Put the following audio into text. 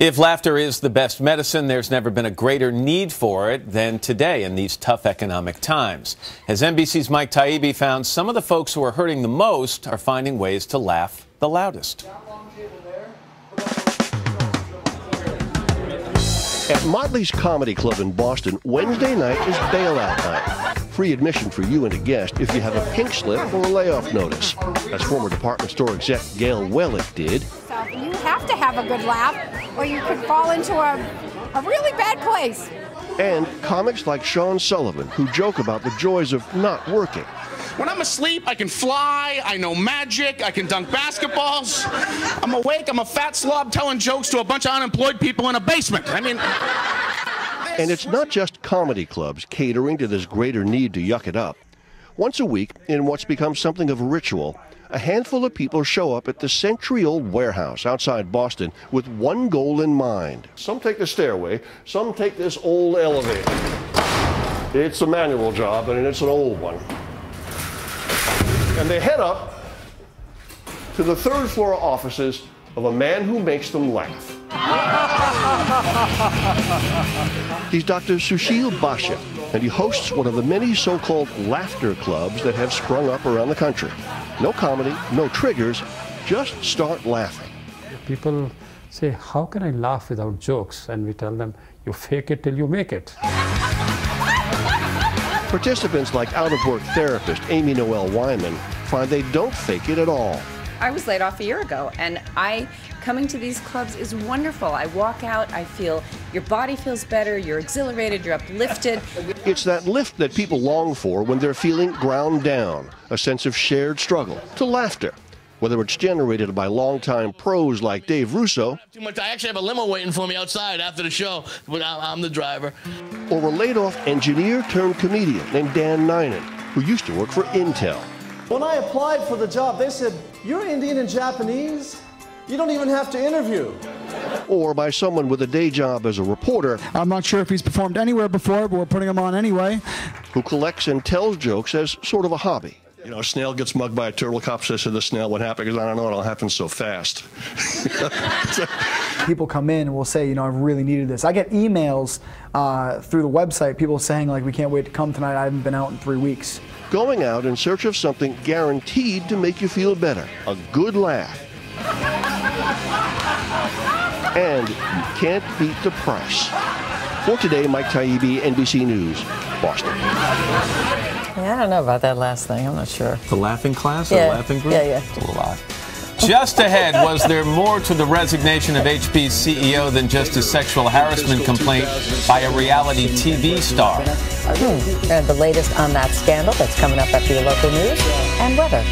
If laughter is the best medicine, there's never been a greater need for it than today in these tough economic times. As NBC's Mike Taibbi found, some of the folks who are hurting the most are finding ways to laugh the loudest. At Motley's Comedy Club in Boston, Wednesday night is bailout night. Free admission for you and a guest if you have a pink slip or a layoff notice, as former department store exec Gail Wellick did. You have to have a good laugh, or you could fall into a really bad place. And comics like Sean Sullivan, who joke about the joys of not working. When I'm asleep, I can fly, I know magic, I can dunk basketballs. I'm awake, I'm a fat slob telling jokes to a bunch of unemployed people in a basement. And it's not just comedy clubs catering to this greater need to yuck it up. Once a week, in what's become something of a ritual, a handful of people show up at the century-old warehouse outside Boston with one goal in mind. Some take the stairway, some take this old elevator. It's a manual job, and it's an old one. And they head up to the third floor offices of a man who makes them laugh. He's Dr. Sushil Bhatia, and he hosts one of the many so-called laughter clubs that have sprung up around the country. No comedy, no triggers, just start laughing. People say, how can I laugh without jokes? And we tell them, you fake it till you make it. Participants like out-of-work therapist Amy Noel Wyman find they don't fake it at all. I was laid off a year ago, and coming to these clubs is wonderful. I walk out, I feel your body feels better, you're exhilarated, you're uplifted. It's that lift that people long for when they're feeling ground down, a sense of shared struggle, to laughter. Whether it's generated by longtime pros like Dave Russo, Too much. I actually have a limo waiting for me outside after the show, but I'm the driver. or a laid-off engineer-turned-comedian named Dan Ninen, who used to work for Intel. When I applied for the job, they said, "You're Indian and Japanese? You don't even have to interview." Or by someone with a day job as a reporter. I'm not sure if he's performed anywhere before, but we're putting him on anyway. Who collects and tells jokes as sort of a hobby. You know, a snail gets mugged by a turtle. Cop says to the snail, "What happened?" Because I don't know, it all happened so fast. People come in and will say, you know, I really needed this. I get emails through the website, people saying, like, we can't wait to come tonight. I haven't been out in 3 weeks. Going out in search of something guaranteed to make you feel better. A good laugh. And you can't beat the price. For today, Mike Taibbi, NBC News, Boston. Yeah, I don't know about that last thing. I'm not sure. The laughing class or Yeah. laughing group? Yeah, yeah. It's a little odd. Just ahead, was there more to the resignation of HP's CEO than just a sexual harassment complaint by a reality TV star? And the latest on that scandal that's coming up after your local news and weather.